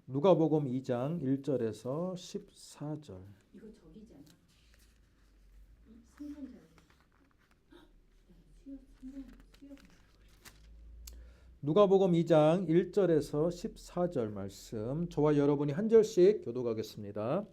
누가복음 2장 1절에서 14절. 이거 저기잖아. 생선잘. 수요. 누가복음 2장 1절에서 14절 말씀. 저와 여러분이 한 절씩 교독하겠습니다.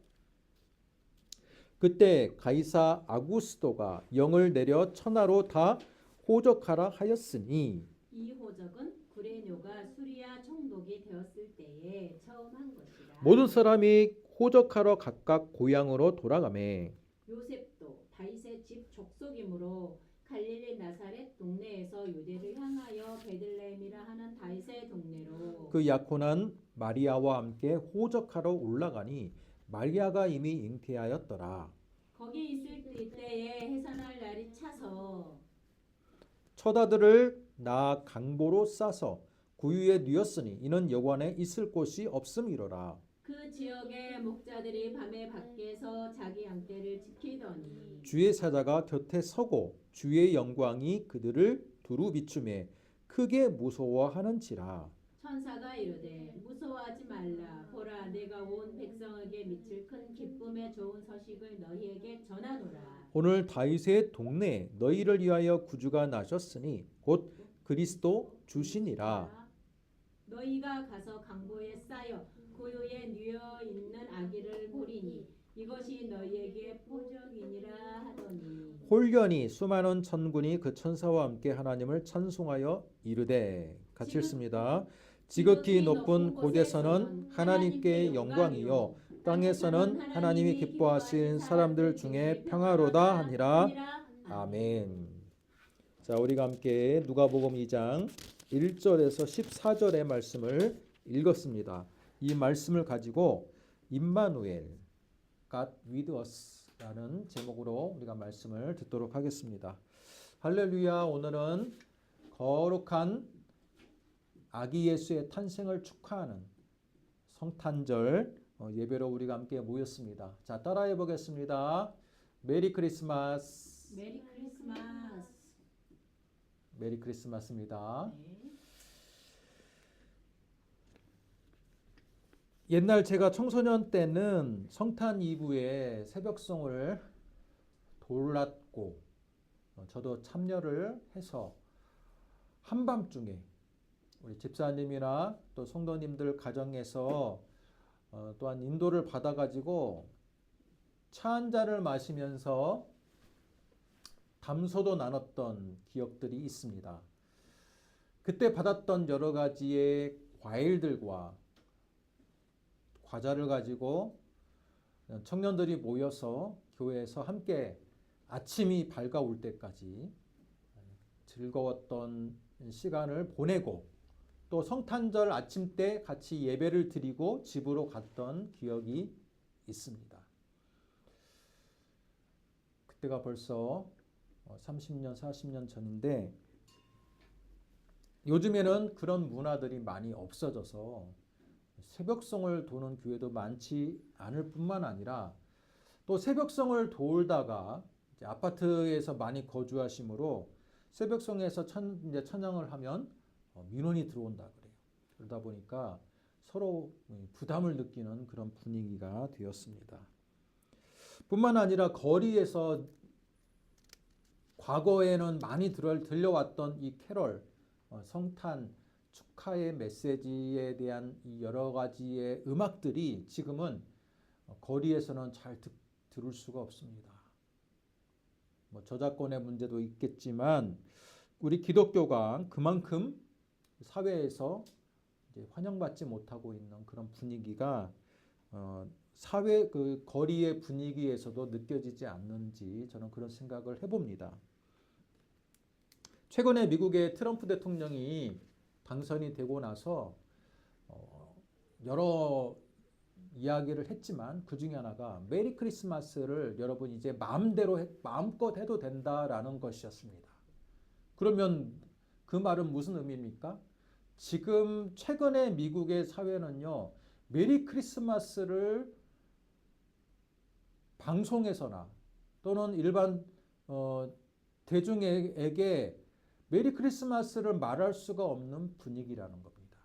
그때 가이사 아구스도가 영을 내려 천하로 다 호적하라 하였으니 이 호적은 구레뇨가 수리아 총독이 되었을 때에 처음 한 것이라. 모든 사람이 호적하러 각각 고향으로 돌아가매 요셉도 다윗의 집 족속이므로 갈릴리 나사렛 동네에서 유대를 향하여 베들레헴이라 하는 다윗의 동네로 그 약혼한 마리아와 함께 호적하러 올라가니 마리아가 이미 잉태하였더라. 거기 있을 때에 해산할 날이 차서 첫 아들을 낳아 강보로 싸서 구유에 뉘었으니 이는 여관에 있을 곳이 없음이로라. 그 지역의 목자들이 밤에 밖에서 자기 양떼를 지키더니 주의 사자가 곁에 서고 주의 영광이 그들을 두루 비추매 크게 무서워하는지라. 천사가 이르되 무서워하지 말라. 보라, 내가 온 백성에게 미칠 큰 기쁨의 좋은 서식을 너희에게 전하노라. 오늘 다윗의 동네에 너희를 위하여 구주가 나셨으니 곧 그리스도 주시니라. 너희가 가서 강보에 싸여 구유에 뉘어 있는 아기를 보리니 이것이 너희에게 표적이니라 하더니 홀련히 수많은 천군이 그 천사와 함께 하나님을 찬송하여 이르되 같이 읽습니다. 지극히 높은 곳에서는 하나님께 영광이요 땅에서는 하나님이 기뻐하신 사람들 중에 평화로다 하니라. 아멘. 자, 우리가 함께 누가복음 2장 1절에서 14절의 말씀을 읽었습니다. 이 말씀을 가지고 임마누엘 God with us라는 제목으로 우리가 말씀을 듣도록 하겠습니다. 할렐루야. 오늘은 거룩한 아기 예수의 탄생을 축하하는 성탄절 예배로 우리가 함께 모였습니다. 자, 따라해 보겠습니다. 메리 크리스마스. 메리 크리스마스. 메리 크리스마스입니다. 네. 옛날 제가 청소년 때는 성탄 이브에 새벽송을 돌았고 저도 참여를 해서 한밤중에 우리 집사님이나 또 성도님들 가정에서 또한 인도를 받아가지고 차 한 잔을 마시면서 담소도 나눴던 기억들이 있습니다. 그때 받았던 여러 가지의 과일들과 과자를 가지고 청년들이 모여서 교회에서 함께 아침이 밝아올 때까지 즐거웠던 시간을 보내고 또 성탄절 아침 때 같이 예배를 드리고 집으로 갔던 기억이 있습니다. 그때가 벌써 30년, 40년 전인데 요즘에는 그런 문화들이 많이 없어져서 새벽송을 도는 교회도 많지 않을 뿐만 아니라 또 새벽송을 돌다가 이제 아파트에서 많이 거주하시므로 새벽송에서 이제 찬양을 하면 민원이 들어온다 그래요. 그러다 보니까 서로 부담을 느끼는 그런 분위기가 되었습니다. 뿐만 아니라 거리에서 과거에는 많이 들려왔던 이 캐럴, 성탄 축하의 메시지에 대한 이 여러 가지의 음악들이 지금은 거리에서는 잘 들을 수가 없습니다. 뭐 저작권의 문제도 있겠지만 우리 기독교가 그만큼 사회에서 이제 환영받지 못하고 있는 그런 분위기가 사회 그 거리의 분위기에서도 느껴지지 않는지 저는 그런 생각을 해봅니다. 최근에 미국의 트럼프 대통령이 당선이 되고 나서 여러 이야기를 했지만 그 중에 하나가 메리 크리스마스를 여러분 이제 마음껏 해도 된다라는 것이었습니다. 그러면 그 말은 무슨 의미입니까? 지금 최근에 미국의 사회는요, 메리 크리스마스를 방송에서나 또는 일반 대중에게 메리 크리스마스를 말할 수가 없는 분위기라는 겁니다.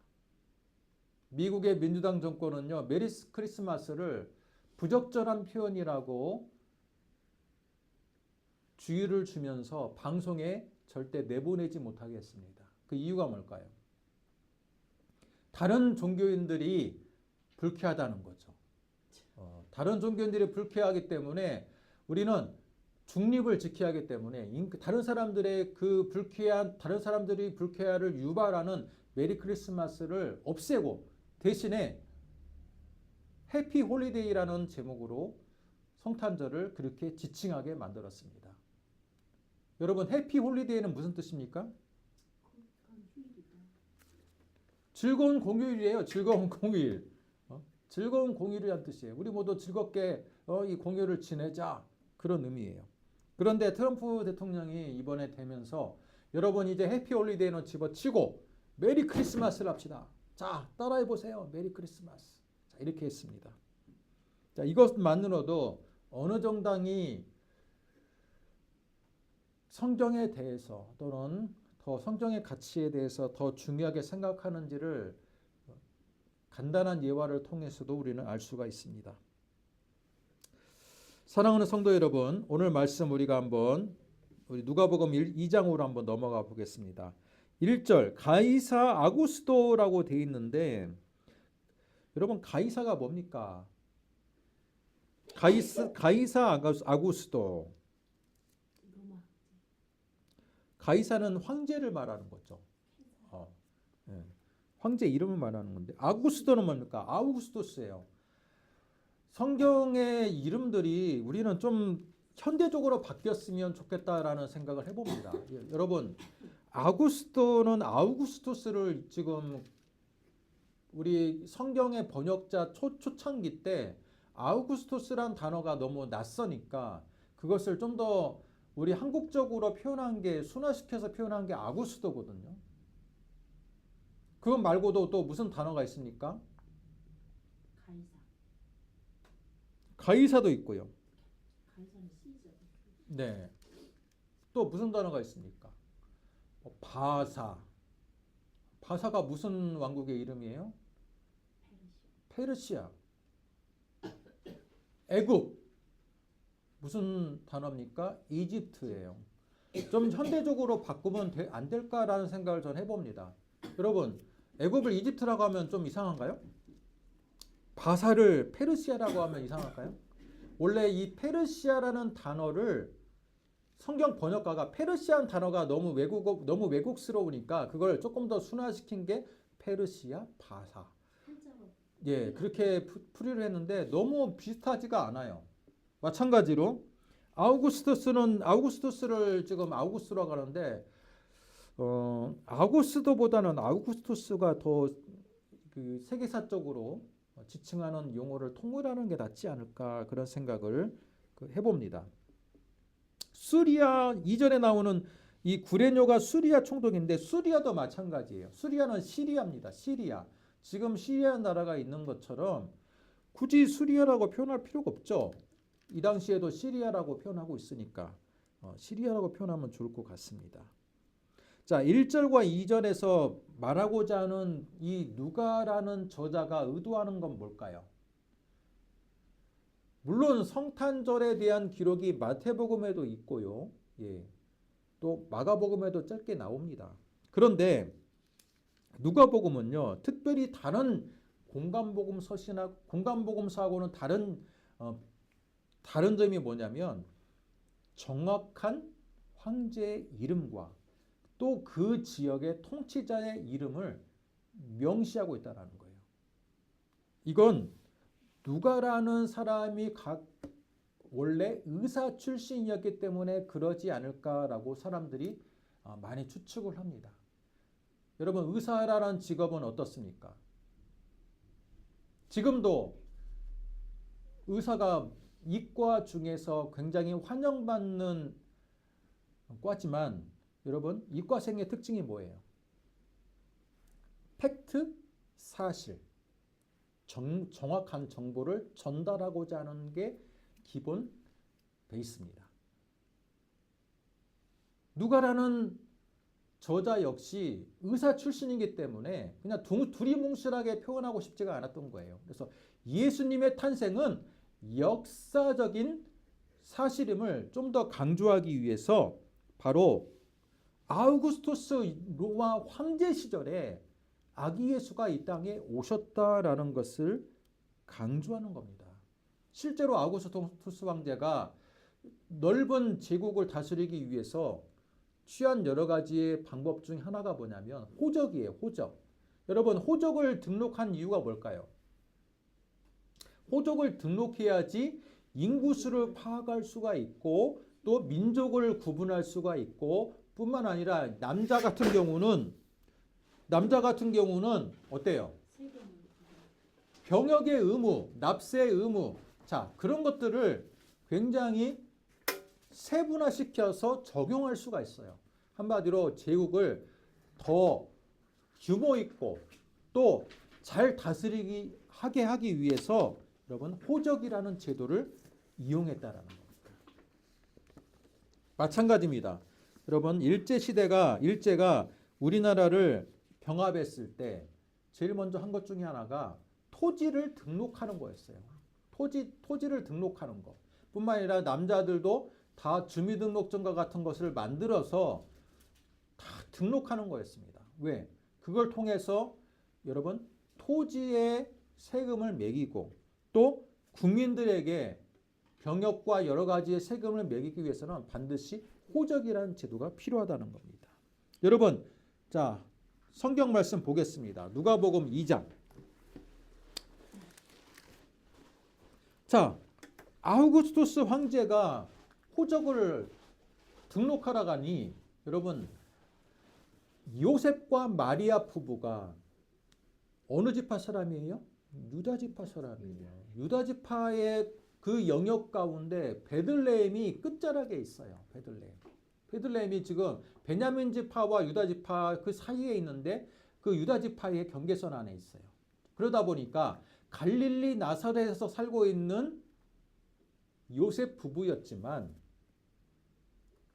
미국의 민주당 정권은요, 메리 크리스마스를 부적절한 표현이라고 주의를 주면서 방송에 절대 내보내지 못하게 했습니다. 그 이유가 뭘까요? 다른 종교인들이 불쾌하다는 거죠. 다른 종교인들이 불쾌하기 때문에 우리는 중립을 지켜야 하기 때문에 다른 사람들의 다른 사람들이 불쾌를 유발하는 메리 크리스마스를 없애고 대신에 해피 홀리데이라는 제목으로 성탄절을 그렇게 지칭하게 만들었습니다. 여러분, 해피 홀리데이는 무슨 뜻입니까? 즐거운 공휴일이에요. 즐거운 공휴일. 즐거운 공휴일이라는 뜻이에요. 우리 모두 즐겁게 이 공휴일을 지내자. 그런 의미예요. 그런데 트럼프 대통령이 이번에 되면서 여러분 이제 해피 홀리데이는 집어치고 메리 크리스마스를 합시다. 자, 따라해 보세요. 메리 크리스마스. 자, 이렇게 했습니다. 자, 이것만으로도 어느 정당이 성경에 대해서 또는 더 성경의 가치에 대해서 더 중요하게 생각하는지를 간단한 예화를 통해서도 우리는 알 수가 있습니다. 사랑하는 성도 여러분, 오늘 말씀 우리가 한번 우리 누가복음 2장으로 한번 넘어가 보겠습니다. 1절 가이사 아구스도라고 되어 있는데 여러분 가이사가 뭡니까? 가이사 아구스도. 가이사는 황제를 말하는 거죠. 예. 황제 이름을 말하는 건데 아구스도는 뭡니까? 아우구스토스예요. 성경의 이름들이 우리는 좀 현대적으로 바뀌었으면 좋겠다라는 생각을 해봅니다. 여러분 아구스토는 아우구스토스를 지금 우리 성경의 번역자 초창기 때 아우구스토스란 단어가 너무 낯서니까 그것을 좀 더 우리 한국적으로 표현한 게 순화시켜서 표현한 게 아구스토거든요. 그것 말고도 또 무슨 단어가 있습니까? 가이사도 있고요. 네. 또 무슨 단어가 있습니까? 바사. 바사가 무슨 왕국의 이름이에요? 페르시아. 애굽. 무슨 단어입니까? 이집트예요. 좀 현대적으로 바꾸면 안 될까라는 생각을 전 해봅니다. 여러분, 애굽을 이집트라고 하면 좀 이상한가요? 바사를 페르시아라고 하면 이상할까요? 원래 이 페르시아라는 단어를 성경 번역가가 페르시안 단어가 너무 외국스러우니까 그걸 조금 더 순화시킨 게 페르시아 바사. 예, 그렇게 풀이를 했는데 너무 비슷하지가 않아요. 마찬가지로 아우구스토스를 지금 아우구스라고 하는데 아우구스도보다는 아우구스토스가 더 그 세계사적으로 지칭하는 용어를 통일하는 게 낫지 않을까 그런 생각을 해봅니다. 수리아 이전에 나오는 이 구레뇨가 수리아 총독인데 수리아도 마찬가지예요. 수리아는 시리아입니다. 시리아. 지금 시리아 나라가 있는 것처럼 굳이 수리아라고 표현할 필요가 없죠. 이 당시에도 시리아라고 표현하고 있으니까 시리아라고 표현하면 좋을 것 같습니다. 자, 1절과 2절에서 말하고자 하는 이 누가라는 저자가 의도하는 건 뭘까요? 물론 성탄절에 대한 기록이 마태복음에도 있고요. 예. 또 마가복음에도 짧게 나옵니다. 그런데 누가복음은요. 특별히 다른 공간복음서하고는 다른 점이 뭐냐면 정확한 황제의 이름과 또 그 지역의 통치자의 이름을 명시하고 있다는 거예요. 이건 누가라는 사람이 원래 의사 출신이었기 때문에 그러지 않을까라고 사람들이 많이 추측을 합니다. 여러분 의사라는 직업은 어떻습니까? 지금도 의사가 이과 중에서 굉장히 환영받는 과지만 여러분 이과생의 특징이 뭐예요? 팩트, 사실, 정확한 정보를 전달하고자 하는 게 기본 베이스입니다. 누가라는 저자 역시 의사 출신이기 때문에 그냥 두리뭉실하게 표현하고 싶지가 않았던 거예요. 그래서 예수님의 탄생은 역사적인 사실임을 좀 더 강조하기 위해서 바로 아우구스투스 로마 황제 시절에 아기 예수가 이 땅에 오셨다라는 것을 강조하는 겁니다. 실제로 아우구스투스 황제가 넓은 제국을 다스리기 위해서 취한 여러 가지의 방법 중 하나가 뭐냐면 호적이에요. 호적. 여러분, 호적을 등록한 이유가 뭘까요? 호적을 등록해야지 인구수를 파악할 수가 있고 또 민족을 구분할 수가 있고 뿐만 아니라 남자 같은 경우는 어때요? 병역의 의무, 납세 의무, 자, 그런 것들을 굉장히 세분화시켜서 적용할 수가 있어요. 한마디로 제국을 더 규모 있고 또 잘 다스리게 하기 위해서 여러분 호적이라는 제도를 이용했다라는 겁니다. 마찬가지입니다. 여러분 일제가 우리나라를 병합했을 때 제일 먼저 한 것 중에 하나가 토지를 등록하는 거였어요. 토지를 등록하는 것. 뿐만 아니라 남자들도 다 주민등록증과 같은 것을 만들어서 다 등록하는 거였습니다. 왜? 그걸 통해서 여러분 토지에 세금을 매기고 또 국민들에게 병역과 여러 가지의 세금을 매기기 위해서는 반드시 호적이라는 제도가 필요하다는 겁니다. 여러분, 자, 성경 말씀 보겠습니다. 누가복음 2장. 자, 아우구스투스 황제가 호적을 등록하러 가니 여러분 요셉과 마리아 부부가 어느 지파 사람이에요? 유다 지파 사람이에요. 유다 지파의 그 영역 가운데 베들레헴이 끝자락에 있어요. 베들레헴이 지금 베냐민 지파와 유다 지파 그 사이에 있는데 그 유다 지파의 경계선 안에 있어요. 그러다 보니까 갈릴리 나사렛에서 살고 있는 요셉 부부였지만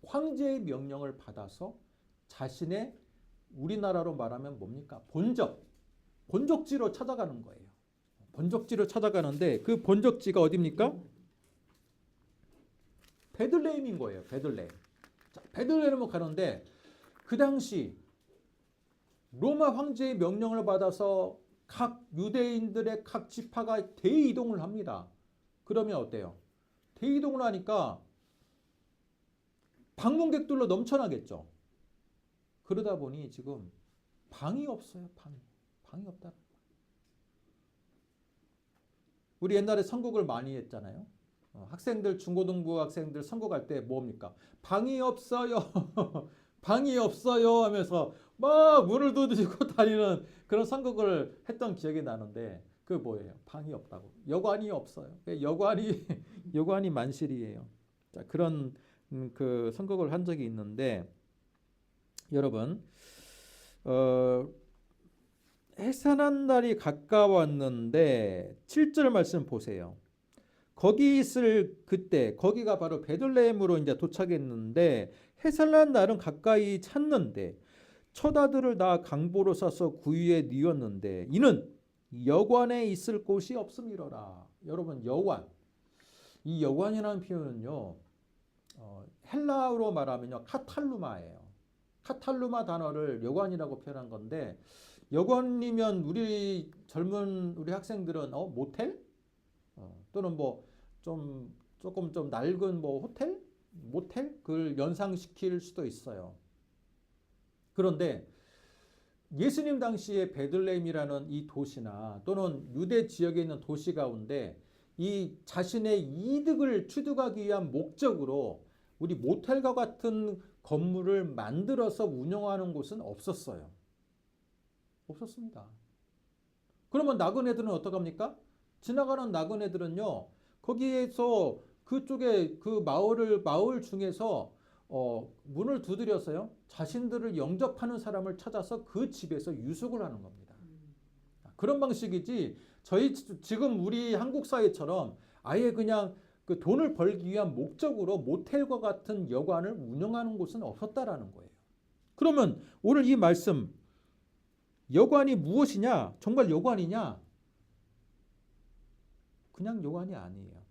황제의 명령을 받아서 자신의 우리나라로 말하면 뭡니까? 본적지로 찾아가는 거예요. 본적지로 찾아가는데 그 본적지가 어디입니까? 베들레헴인 거예요. 베들레헴. 자, 베들레헴을 가는데 그 당시 로마 황제의 명령을 받아서 각 유대인들의 각 지파가 대이동을 합니다. 그러면 어때요? 대이동을 하니까 방문객들로 넘쳐나겠죠. 그러다 보니 지금 방이 없어요. 방이 없다. 우리 옛날에 선곡을 많이 했잖아요. 학생들 중고등부 학생들 선곡할 때 뭡니까? 방이 없어요. 방이 없어요 하면서 막 문을 두드리고 다니는 그런 선곡을 했던 기억이 나는데 그 뭐예요? 방이 없다고. 여관이 없어요. 여관이 만실이에요. 자, 그런 그 선곡을 한 적이 있는데 여러분 해산한 날이 가까웠는데 7절 말씀 보세요. 거기 있을 그때 거기가 바로 베들레헴으로 이제 도착했는데 해산한 날은 가까이 찼는데 처다들을 다 강보로 싸서 구유에 뉘었는데 이는 여관에 있을 곳이 없음이로라. 여러분 여관, 이 여관이라는 표현은요 헬라어로 말하면요 카탈루마예요. 카탈루마 단어를 여관이라고 표현한 건데 여관이면 우리 젊은 우리 학생들은 모텔 또는 뭐 조금 좀 낡은 뭐 호텔, 모텔 그걸 연상시킬 수도 있어요. 그런데 예수님 당시에 베들레헴이라는 이 도시나 또는 유대 지역에 있는 도시 가운데 이 자신의 이득을 취득하기 위한 목적으로 우리 모텔과 같은 건물을 만들어서 운영하는 곳은 없었어요. 없었습니다. 그러면 나그네들은 어떡합니까? 지나가는 나그네들은요. 거기에서 그쪽에 그 마을 중에서 문을 두드려서요. 자신들을 영접하는 사람을 찾아서 그 집에서 유숙을 하는 겁니다. 그런 방식이지 저희 지금 우리 한국 사회처럼 아예 그냥 그 돈을 벌기 위한 목적으로 모텔과 같은 여관을 운영하는 곳은 없었다라는 거예요. 그러면 오늘 이 말씀 여관이 무엇이냐? 정말 여관이냐? 그냥 여관이 아니에요.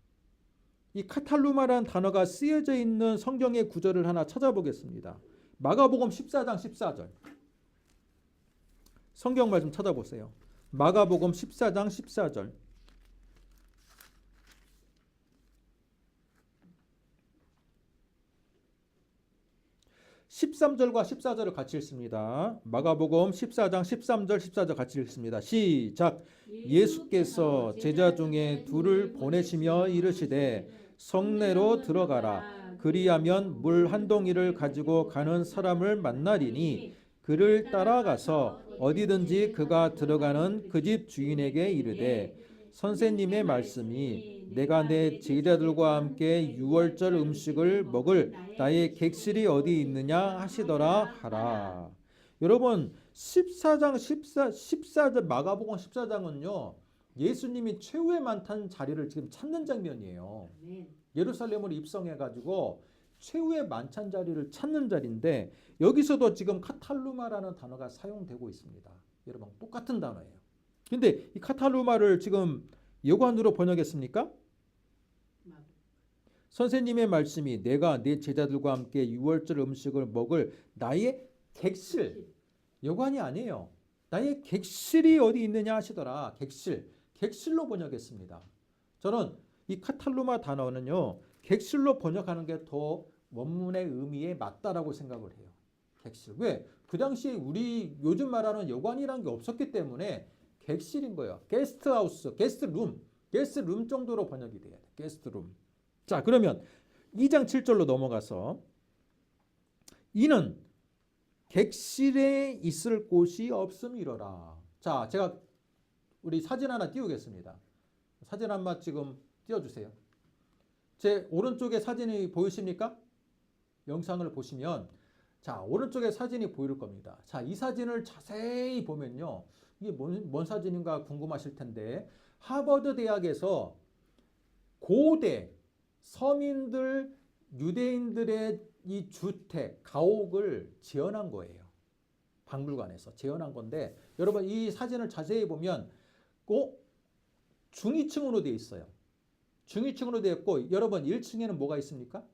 이 카탈루마라는 단어가 쓰여져 있는 성경의 구절을 하나 찾아보겠습니다. 마가복음 14장 14절. 성경 말씀 찾아보세요. 마가복음 14장 14절. 13절과 14절을 같이 읽습니다. 마가복음 14장 13절 14절 같이 읽습니다. 시작. 예수께서 제자 중에 둘을 보내시며 이르시되 성내로 들어가라. 그리하면 물 한 동이를 가지고 가는 사람을 만나리니 그를 따라가서 어디든지 그가 들어가는 그 집 주인에게 이르되 선생님의 말씀이 내가 내 제자들과 함께 유월절 음식을 먹을 나의 객실이 어디 있느냐 하시더라 하라. 여러분 14절 마가복음 14장은요. 예수님이 최후의 만찬 자리를 지금 찾는 장면이에요. 예루살렘으로 입성해가지고 최후의 만찬 자리를 찾는 자리인데 여기서도 지금 카탈루마라는 단어가 사용되고 있습니다. 여러분 똑같은 단어예요. 근데 이 카탈루마를 지금 여관으로 번역했습니까? 선생님의 말씀이 내가 내 제자들과 함께 유월절 음식을 먹을 나의 객실, 여관이 아니에요. 나의 객실이 어디 있느냐 하시더라. 객실로 번역했습니다. 저는 이 카탈루마 단어는요. 객실로 번역하는 게 더 원문의 의미에 맞다라고 생각을 해요. 객실. 왜? 그 당시에 우리 요즘 말하는 여관이라는 게 없었기 때문에 객실인 거예요. 게스트하우스, 게스트룸 정도로 번역이 돼야 돼. 게스트룸. 자, 그러면 2장 7절로 넘어가서 이는 객실에 있을 곳이 없음이로라. 자, 제가 우리 사진 하나 띄우겠습니다. 사진 한번 지금 띄워주세요. 제 오른쪽에 사진이 보이십니까? 영상을 보시면 자, 오른쪽에 사진이 보일 겁니다. 자, 이 사진을 자세히 보면요. 이게 뭔 사진인가 궁금하실 텐데 하버드 대학에서 고대 서민들 유대인들의 이 주택 가옥을 재현한 거예요. 박물관에서 재현한 건데 여러분 이 사진을 자세히 보면 꼭 중위층으로 되어 있어요. 중위층으로 되어 있고 여러분 1층에는 뭐가 있습니까?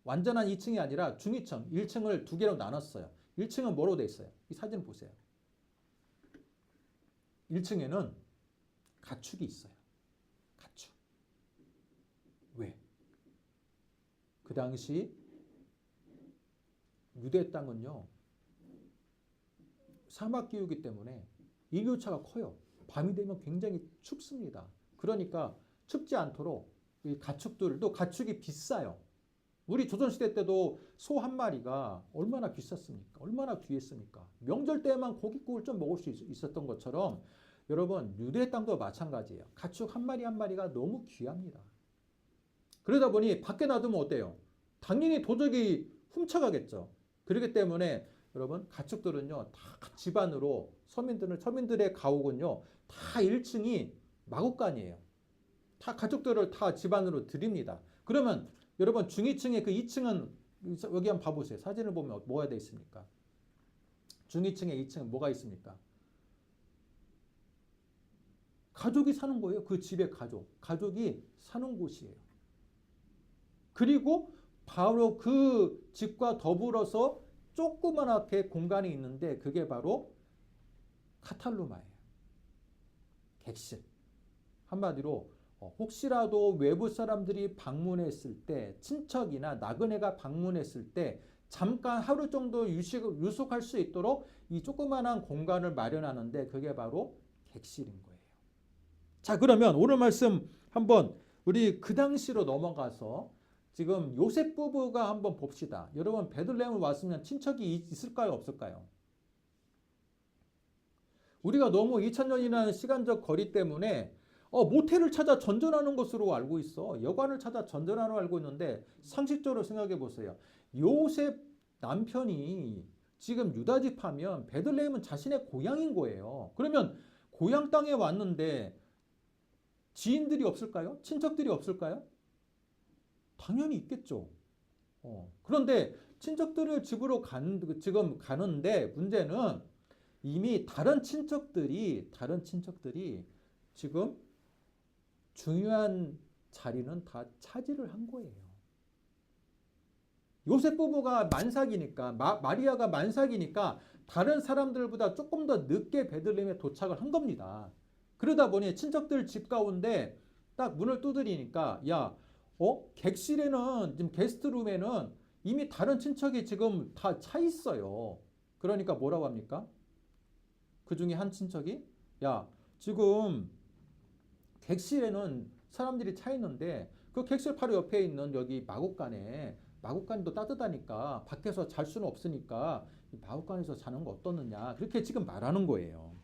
완전한 2층이 아니라 중위층 1층을 두 개로 나눴어요. 1층은 뭐로 되어 있어요? 이 사진 보세요. 1층에는 가축이 있어요. 가축. 왜? 그 당시 유대 땅은요. 사막 기후이기 때문에 일교차가 커요. 밤이 되면 굉장히 춥습니다. 그러니까 춥지 않도록 이 가축들도 가축이 비싸요. 우리 조선시대 때도 소 한 마리가 얼마나 비쌌습니까? 얼마나 귀했습니까? 명절 때만 고깃국을 좀 먹을 수 있었던 것처럼 여러분 유대 땅도 마찬가지예요. 가축 한 마리 한 마리가 너무 귀합니다. 그러다 보니 밖에 놔두면 어때요? 당연히 도적이 훔쳐가겠죠. 그렇기 때문에 여러분 가축들은요 다 집안으로 서민들의 가옥은요 다 1층이 마구간이에요. 다 가축들을 다 집안으로 들입니다. 그러면 여러분 중위층의 그 2층은 여기 한번 봐보세요. 사진을 보면 뭐가 되어 있습니까? 중위층의 2층은 뭐가 있습니까? 가족이 사는 거예요. 그 집의 가족이 사는 곳이에요. 그리고 바로 그 집과 더불어서 조그맣게 공간이 있는데 그게 바로 카탈루마예요. 객실. 한마디로 혹시라도 외부 사람들이 방문했을 때 친척이나 나그네가 방문했을 때 잠깐 하루 정도 유숙할 수 있도록 이 조그마한 공간을 마련하는데 그게 바로 객실인 거예요. 자, 그러면 오늘 말씀 한번 우리 그 당시로 넘어가서 지금 요셉 부부가 한번 봅시다. 여러분 베들레헴을 왔으면 친척이 있을까요? 없을까요? 우리가 너무 2000년이라는 시간적 거리 때문에 모텔을 찾아 전전하는 것으로 알고 있어. 여관을 찾아 전전하는 걸 알고 있는데 상식적으로 생각해 보세요. 요셉 남편이 지금 유다 지파면 베들레헴은 자신의 고향인 거예요. 그러면 고향 땅에 왔는데 지인들이 없을까요? 친척들이 없을까요? 당연히 있겠죠. 그런데 친척들을 집으로 지금 가는데 문제는 이미 다른 친척들이 지금 중요한 자리는 다 차지를 한 거예요. 요셉 부부가 만삭이니까 마리아가 만삭이니까 다른 사람들보다 조금 더 늦게 베들레헴에 도착을 한 겁니다. 그러다 보니 친척들 집 가운데 딱 문을 두드리니까 객실에는 지금 게스트룸에는 이미 다른 친척이 지금 다 차 있어요. 그러니까 뭐라고 합니까? 그 중에 한 친척이 지금 객실에는 사람들이 차 있는데 그 객실 바로 옆에 있는 여기 마국간도 따뜻하니까 밖에서 잘 수는 없으니까 이 마국간에서 자는 거 어떻느냐 그렇게 지금 말하는 거예요.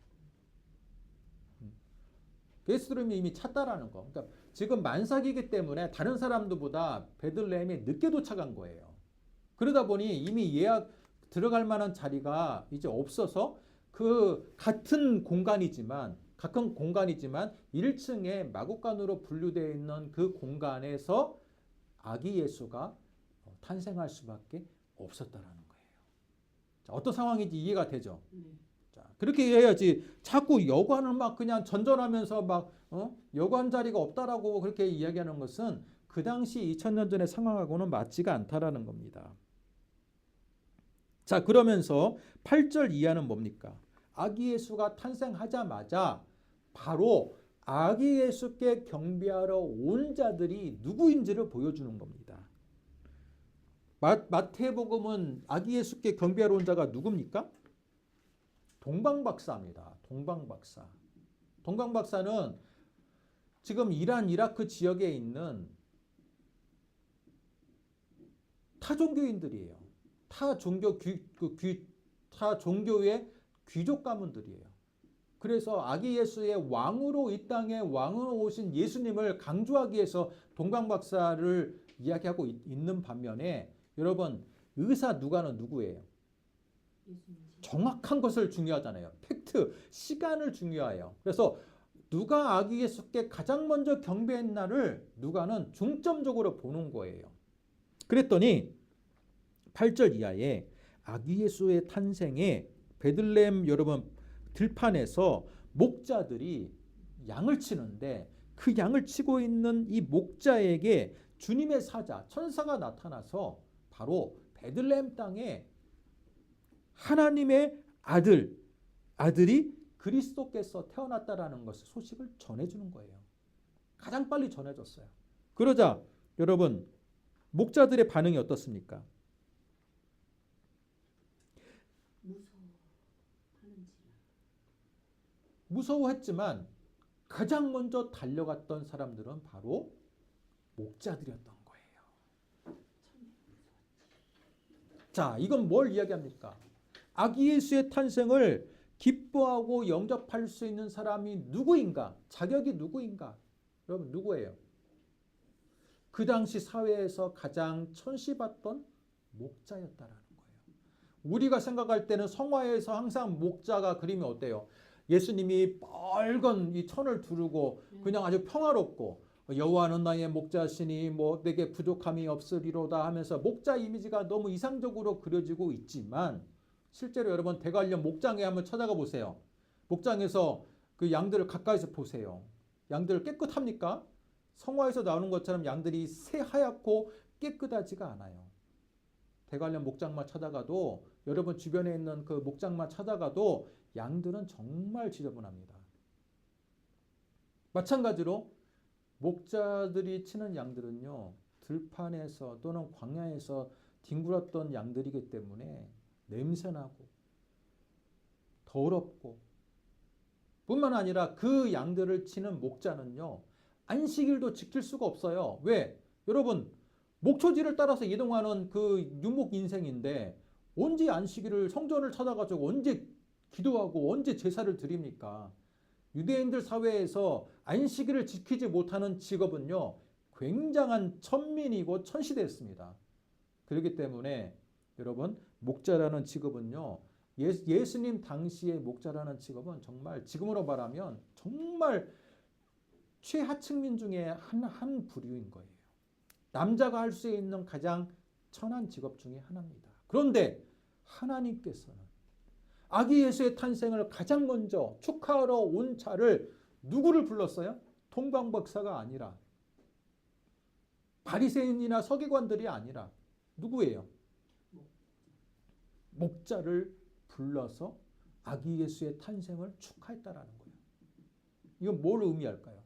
게스트룸이 이미 찼다라는 거. 그러니까 지금 만삭이기 때문에 다른 사람들보다 베들레헴에 늦게 도착한 거예요. 그러다 보니 이미 예약 들어갈 만한 자리가 이제 없어서 그 같은 공간이지만 1층에 마국간으로 분류되어 있는 그 공간에서 아기 예수가 탄생할 수밖에 없었다라는 거예요. 자, 어떤 상황인지 이해가 되죠? 자, 그렇게 해야지 자꾸 여관을 막 그냥 전전하면서 막 여관 자리가 없다라고 그렇게 이야기하는 것은 그 당시 2000년 전의 상황하고는 맞지가 않다라는 겁니다. 자, 그러면서 8절 이하는 뭡니까? 아기 예수가 탄생하자마자 바로 아기 예수께 경배하러 온 자들이 누구인지를 보여주는 겁니다. 마태복음은 아기 예수께 경배하러 온 자가 누굽니까? 동방박사입니다. 동방박사. 동방박사는 지금 이란, 이라크 지역에 있는 타종교인들이에요. 타 종교의 귀족 가문들이에요. 그래서 아기 예수의 왕으로 이 땅에 왕으로 오신 예수님을 강조하기 위해서 동방박사를 이야기하고 있는 반면에 여러분 의사 누가는 누구예요? 정확한 것을 중요하잖아요. 팩트, 시간을 중요해요. 그래서 누가 아기 예수께 가장 먼저 경배했나를 누가는 중점적으로 보는 거예요. 그랬더니 8절 이하에 아기 예수의 탄생에 베들레헴 여러분 들판에서 목자들이 양을 치는데 그 양을 치고 있는 이 목자에게 주님의 사자 천사가 나타나서 바로 베들레헴 땅에 하나님의 아들이 그리스도께서 태어났다라는 것을 소식을 전해주는 거예요. 가장 빨리 전해졌어요. 그러자 여러분 목자들의 반응이 어떻습니까? 무서워했지만 가장 먼저 달려갔던 사람들은 바로 목자들이었던 거예요. 자, 이건 뭘 이야기합니까? 아기 예수의 탄생을 기뻐하고 영접할 수 있는 사람이 누구인가? 자격이 누구인가? 여러분 누구예요? 그 당시 사회에서 가장 천시받던 목자였다라는 거예요. 우리가 생각할 때는 성화에서 항상 목자가 그림이 어때요? 예수님이 빨간 이 천을 두르고 그냥 아주 평화롭고 여호와는 나의 목자시니 뭐 내게 부족함이 없으리로다 하면서 목자 이미지가 너무 이상적으로 그려지고 있지만 실제로 여러분 대관령 목장에 한번 찾아가 보세요. 목장에서 그 양들을 가까이서 보세요. 양들 깨끗합니까? 성화에서 나오는 것처럼 양들이 새하얗고 깨끗하지가 않아요. 대관령 목장만 찾아가도 여러분 주변에 있는 그 목장만 찾아가도 양들은 정말 지저분합니다. 마찬가지로 목자들이 치는 양들은요. 들판에서 또는 광야에서 뒹굴었던 양들이기 때문에 냄새나고 더럽고 뿐만 아니라 그 양들을 치는 목자는요. 안식일도 지킬 수가 없어요. 왜? 여러분 목초지를 따라서 이동하는 그 유목 인생인데 언제 안식일을 성전을 찾아가지고 언제 기도하고 언제 제사를 드립니까? 유대인들 사회에서 안식일을 지키지 못하는 직업은요. 굉장한 천민이고 천시대였습니다. 그렇기 때문에 여러분 목자라는 직업은요. 예수님 당시의 목자라는 직업은 정말 지금으로 말하면 정말 최하층민 중에 한 부류인 거예요. 남자가 할 수 있는 가장 천한 직업 중에 하나입니다. 그런데 하나님께서는 아기 예수의 탄생을 가장 먼저 축하하러 온 자를 누구를 불렀어요? 통방박사가 아니라 바리새인이나 서기관들이 아니라 누구예요? 목자를 불러서 아기 예수의 탄생을 축하했다라는 거예요. 이건 뭘 의미할까요?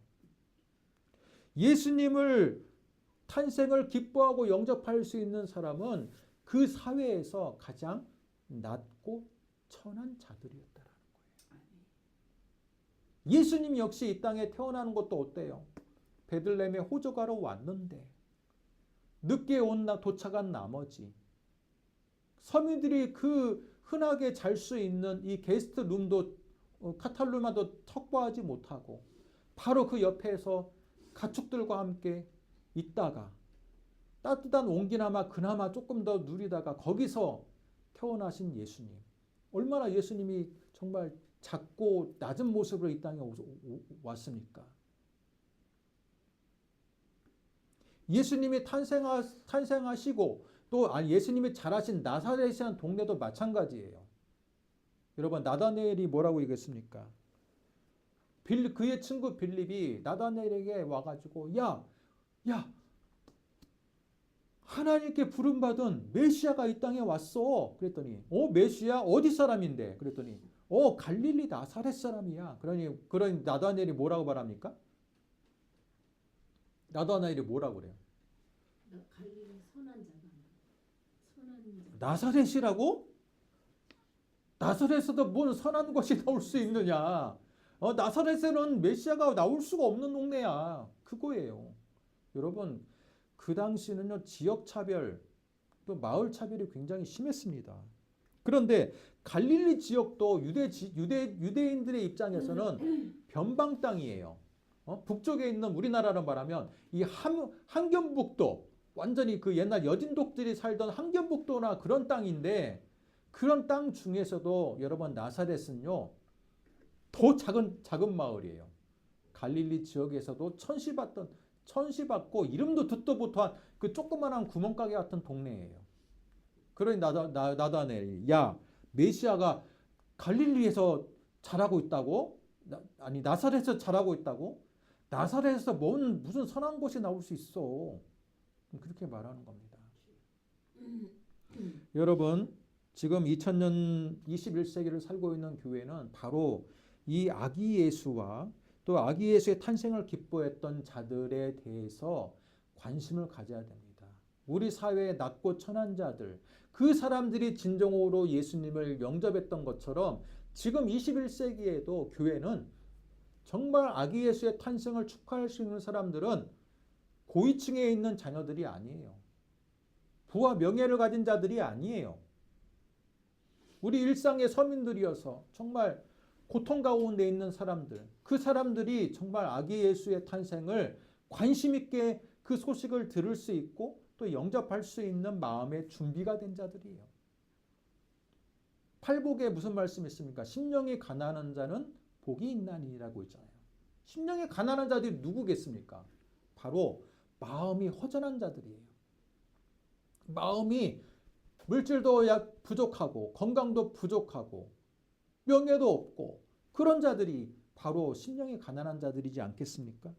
예수님을 탄생을 기뻐하고 영접할 수 있는 사람은 그 사회에서 가장 낮고 천한 자들이었다라는 거예요. 예수님 역시 이 땅에 태어나는 것도 어때요? 베들레헴에 호적하러 왔는데 늦게 도착한 나머지 서민들이 그 흔하게 잘 수 있는 이 게스트 룸도 카탈루마도 확보하지 못하고 바로 그 옆에서 가축들과 함께 있다가 따뜻한 온기나마 그나마 조금 더 누리다가 거기서 태어나신 예수님. 얼마나 예수님이 정말 작고 낮은 모습으로 이 땅에 왔습니까? 예수님이 탄생하시고 또 예수님이 자라신 나사렛이라는 동네도 마찬가지예요. 여러분 나다나엘이 뭐라고 얘기했습니까? 그의 친구 빌립이 나다나엘에게 와가지고 야 하나님께 부름받은 메시아가 이 땅에 왔어. 그랬더니 메시아 어디 사람인데? 그랬더니 갈릴리 나사렛 사람이야. 그러니 나다나엘이 뭐라고 말합니까? 나다나엘이 뭐라고 그래요? 갈릴리 선한 자가 나사렛이라고? 나사렛에도 뭔 선한 것이 나올 수 있느냐? 나사렛에는 메시아가 나올 수가 없는 동네야. 그거예요. 여러분 그 당시는요 지역 차별 또 마을 차별이 굉장히 심했습니다. 그런데 갈릴리 지역도 유대인들의 입장에서는 변방 땅이에요. 북쪽에 있는 우리나라로 말하면 이 함경북도 완전히 그 옛날 여진족들이 살던 함경북도나 그런 땅인데 그런 땅 중에서도 여러분 나사렛은요 더 작은 마을이에요. 갈릴리 지역에서도 천시받고 이름도 듣도 못한 그 조그만한 구멍가게 같은 동네예요. 그러니 나다나엘이 야 메시아가 갈릴리에서 자라고 있다고? 나사렛에서 자라고 있다고? 나사렛에서 무슨 선한 것이 나올 수 있어. 그렇게 말하는 겁니다. 여러분 지금 2000년 21세기를 살고 있는 교회는 바로 이 아기 예수와 또 아기 예수의 탄생을 기뻐했던 자들에 대해서 관심을 가져야 됩니다. 우리 사회의 낮고 천한 자들, 그 사람들이 진정으로 예수님을 영접했던 것처럼 지금 21세기에도 교회는 정말 아기 예수의 탄생을 축하할 수 있는 사람들은 고위층에 있는 자녀들이 아니에요. 부와 명예를 가진 자들이 아니에요. 우리 일상의 서민들이어서 정말 고통 가운데 있는 사람들, 그 사람들이 정말 아기 예수의 탄생을 관심 있게 그 소식을 들을 수 있고 또 영접할 수 있는 마음의 준비가 된 자들이에요. 팔복에 무슨 말씀이 있습니까? 심령이 가난한 자는 복이 있나니라고 있잖아요. 심령이 가난한 자들이 누구겠습니까? 바로 마음이 허전한 자들이에요. 마음이 물질도 부족하고 건강도 부족하고 명예도 없고 그런 자들이 바로 심령이 가난한 자들이지 않겠습니까?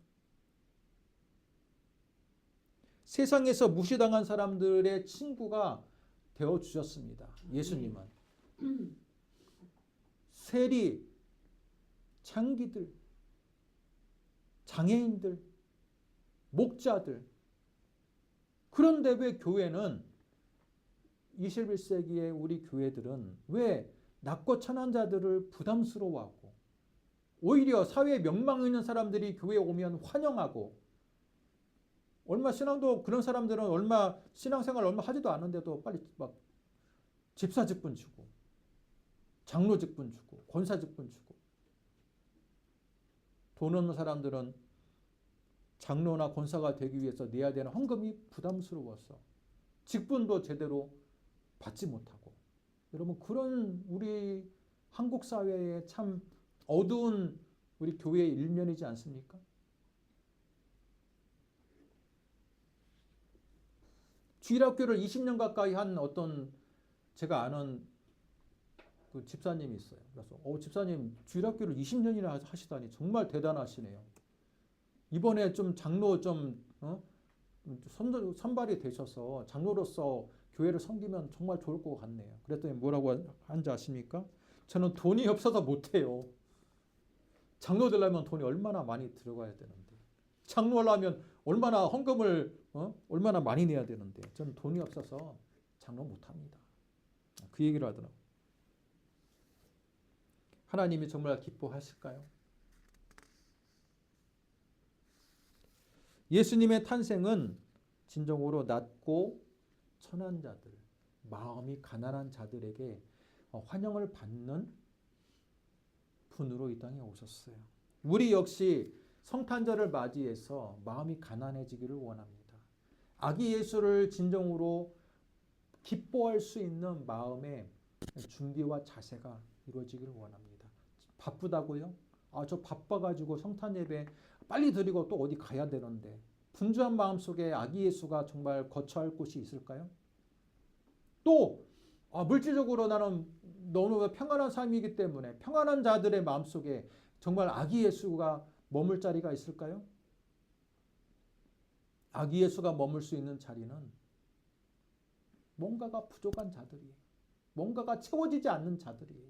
세상에서 무시당한 사람들의 친구가 되어주셨습니다. 예수님은. 세리, 창기들, 장애인들, 목자들. 그런데 왜 교회는 21세기의 우리 교회들은 왜 낮고 천한 자들을 부담스러워하고 오히려 사회에 명망 있는 사람들이 교회에 오면 환영하고 얼마 신앙도 그런 사람들은 얼마 신앙생활 얼마 하지도 않은데도 빨리 막 집사 직분 주고 장로 직분 주고 권사 직분 주고 돈 없는 사람들은 장로나 권사가 되기 위해서 내야 되는 헌금이 부담스러워서 직분도 제대로 받지 못하고 여러분 그런 우리 한국 사회의 참 어두운 우리 교회의 일면이지 않습니까? 주일학교를 20년 가까이 한 어떤 제가 아는 그 집사님이 있어요. 그래서 집사님 주일학교를 20년이나 하시다니 정말 대단하시네요. 이번에 좀 장로 선발이 되셔서 장로로서 교회를 섬기면 정말 좋을 것 같네요. 그랬더니 뭐라고 한지 아십니까? 저는 돈이 없어서 못해요. 장로 되려면 돈이 얼마나 많이 들어가야 되는데, 장로 하려면 얼마나 헌금을 얼마나 많이 내야 되는데, 저는 돈이 없어서 장로 못합니다. 그 얘기를 하더라고요. 하나님이 정말 기뻐하실까요? 예수님의 탄생은 진정으로 낮고 천한 자들, 마음이 가난한 자들에게 환영을 받는 분으로 이 땅에 오셨어요. 우리 역시 성탄절을 맞이해서 마음이 가난해지기를 원합니다. 아기 예수를 진정으로 기뻐할 수 있는 마음의 준비와 자세가 이루어지기를 원합니다. 바쁘다고요? 저 바빠가지고 성탄 예배 빨리 드리고 또 어디 가야 되는데, 분주한 마음속에 아기 예수가 정말 거처할 곳이 있을까요? 또 물질적으로 나는 너무 평안한 삶이기 때문에 평안한 자들의 마음속에 정말 아기 예수가 머물 자리가 있을까요? 아기 예수가 머물 수 있는 자리는 뭔가가 부족한 자들이에요. 뭔가가 채워지지 않는 자들이에요.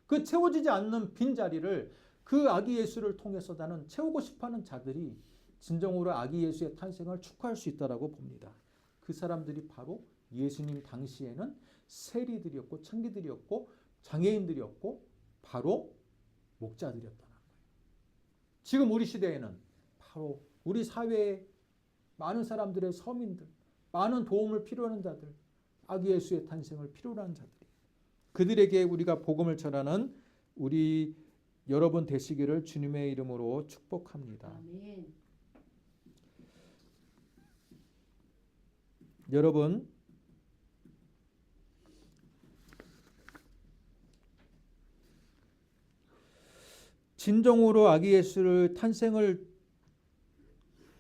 그 채워지지 않는 빈자리를 그 아기 예수를 통해서 나는 채우고 싶어하는 자들이 진정으로 아기 예수의 탄생을 축하할 수 있다고 봅니다. 그 사람들이 바로 예수님 당시에는 세리들이었고 청기들이었고 장애인들이었고 바로 목자들이었다는 거예요. 지금 우리 시대에는 바로 우리 사회에 많은 사람들의 서민들, 많은 도움을 필요로 하는 자들, 아기 예수의 탄생을 필요로 하는 자들이, 그들에게 우리가 복음을 전하는 우리 여러분 되시기를 주님의 이름으로 축복합니다. 아멘. 여러분, 진정으로 아기 예수를 탄생을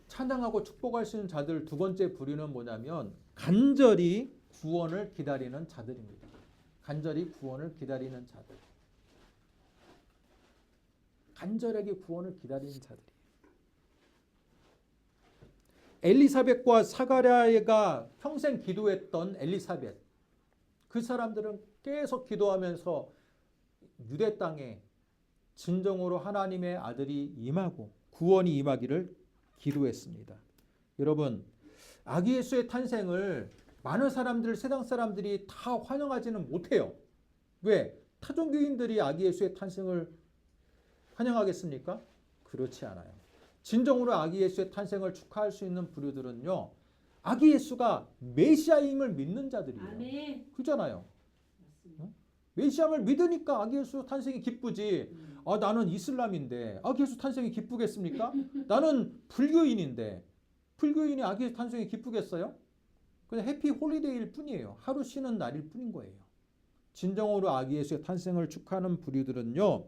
찬양하고 축복할 수 있는 자들 두 번째 부류는 뭐냐면 간절히 구원을 기다리는 자들입니다. 간절히 구원을 기다리는 자들. 간절하게 구원을 기다리는 자들이. 엘리사벳과 사가랴가 평생 기도했던 엘리사벳. 그 사람들은 계속 기도하면서 유대 땅에 진정으로 하나님의 아들이 임하고 구원이 임하기를 기도했습니다. 여러분, 아기 예수의 탄생을 많은 사람들, 세상 사람들이 다 환영하지는 못해요. 왜? 타종교인들이 아기 예수의 탄생을 환영하겠습니까? 그렇지 않아요. 진정으로 아기 예수의 탄생을 축하할 수 있는 부류들은요, 아기 예수가 메시아임을 믿는 자들이에요. 아멘. 그렇잖아요. 맞습니다. 메시아임을 믿으니까 아기 예수 탄생이 기쁘지. 나는 이슬람인데 아기 예수 탄생이 기쁘겠습니까? 나는 불교인인데 불교인이 아기 예수 탄생이 기쁘겠어요? 그냥 해피 홀리데이일 뿐이에요. 하루 쉬는 날일 뿐인 거예요. 진정으로 아기 예수의 탄생을 축하하는 부류들은요,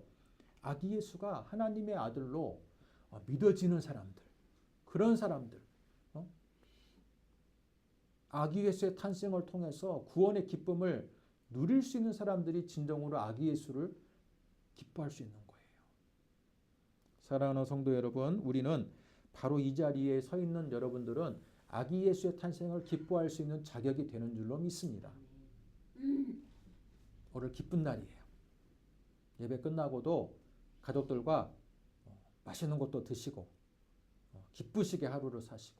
아기 예수가 하나님의 아들로 믿어지는 사람들, 그런 사람들, 아기 예수의 탄생을 통해서 구원의 기쁨을 누릴 수 있는 사람들이 진정으로 아기 예수를 기뻐할 수 있는 거예요. 사랑하는 성도 여러분, 우리는 바로 이 자리에 서 있는 여러분들은 아기 예수의 탄생을 기뻐할 수 있는 자격이 되는 줄로 믿습니다. 오늘 기쁜 날이에요. 예배 끝나고도 가족들과 맛있는 것도 드시고 기쁘시게 하루를 사시고,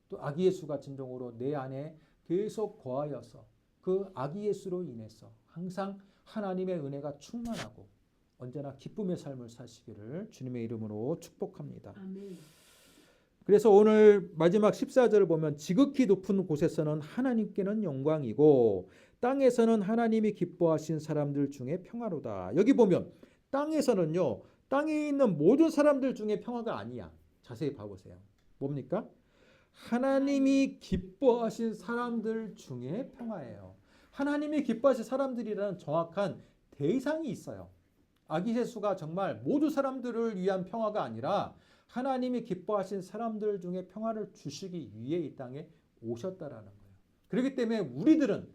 또 아기 예수가 진정으로 내 안에 계속 거하여서 그 아기 예수로 인해서 항상 하나님의 은혜가 충만하고 언제나 기쁨의 삶을 사시기를 주님의 이름으로 축복합니다. 아멘. 그래서 오늘 마지막 14절을 보면 지극히 높은 곳에서는 하나님께는 영광이고 땅에서는 하나님이 기뻐하신 사람들 중에 평화로다. 여기 보면 땅에서는요, 땅에 있는 모든 사람들 중에 평화가 아니야. 자세히 봐보세요. 뭡니까? 하나님이 기뻐하신 사람들 중에 평화예요. 하나님이 기뻐하신 사람들이라는 정확한 대상이 있어요. 아기 예수가 정말 모두 사람들을 위한 평화가 아니라 하나님이 기뻐하신 사람들 중에 평화를 주시기 위해 이 땅에 오셨다라는 거예요. 그렇기 때문에 우리들은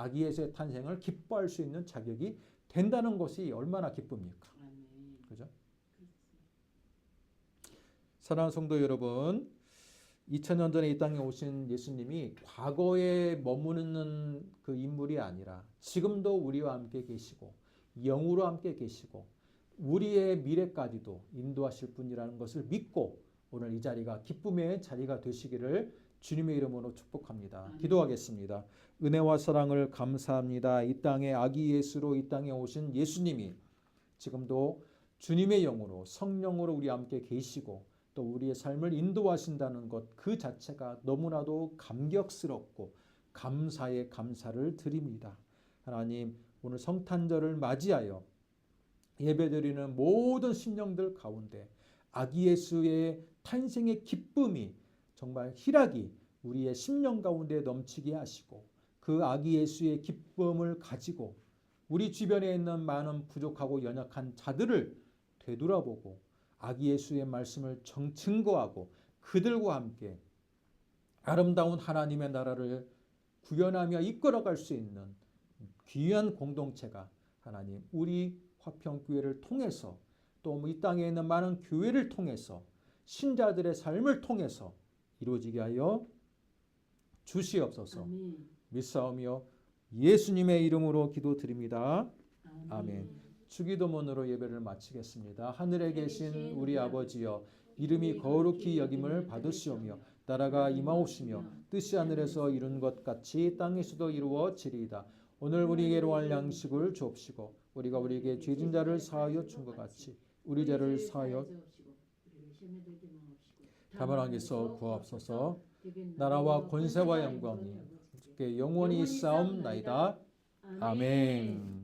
아기 예수의 탄생을 기뻐할 수 있는 자격이 된다는 것이 얼마나 기쁩니까? 아멘. 그죠? 사랑하는 성도 여러분, 2000년 전에 이 땅에 오신 예수님이 과거에 머무는 그 인물이 아니라 지금도 우리와 함께 계시고 영으로 함께 계시고 우리의 미래까지도 인도하실 분이라는 것을 믿고 오늘 이 자리가 기쁨의 자리가 되시기를 주님의 이름으로 축복합니다. 기도하겠습니다. 은혜와 사랑을 감사합니다. 이 땅에 아기 예수로 이 땅에 오신 예수님이 지금도 주님의 영으로 성령으로 우리 함께 계시고 또 우리의 삶을 인도하신다는 것 그 자체가 너무나도 감격스럽고 감사의 감사를 드립니다. 하나님, 오늘 성탄절을 맞이하여 예배드리는 모든 심령들 가운데 아기 예수의 탄생의 기쁨이 정말 희락이 우리의 심령 가운데 넘치게 하시고 그 아기 예수의 기쁨을 가지고 우리 주변에 있는 많은 부족하고 연약한 자들을 되돌아보고 아기 예수의 말씀을 증거하고 그들과 함께 아름다운 하나님의 나라를 구현하며 이끌어갈 수 있는 귀한 공동체가 하나님 우리 화평교회를 통해서 또 이 땅에 있는 많은 교회를 통해서 신자들의 삶을 통해서 이루어지게 하여 주시옵소서. 아멘. 믿사오며 예수님의 이름으로 기도드립니다. 아멘. 주기도문으로 예배를 마치겠습니다. 하늘에 계신 우리 아버지여, 이름이 거룩히 여김을 받으시오며 나라가 임하옵시며 뜻이 하늘에서 이룬 것 같이 땅에서도 이루어지리이다. 오늘 우리에게로 할 양식을 주옵시고 우리가 우리에게 죄진 자를 사하여 준 것 같이 우리 죄를 사하여 다만 악에서 구하옵소서. 나라와 권세와 영광이 주께 영원히 있사옵나이다. 아멘.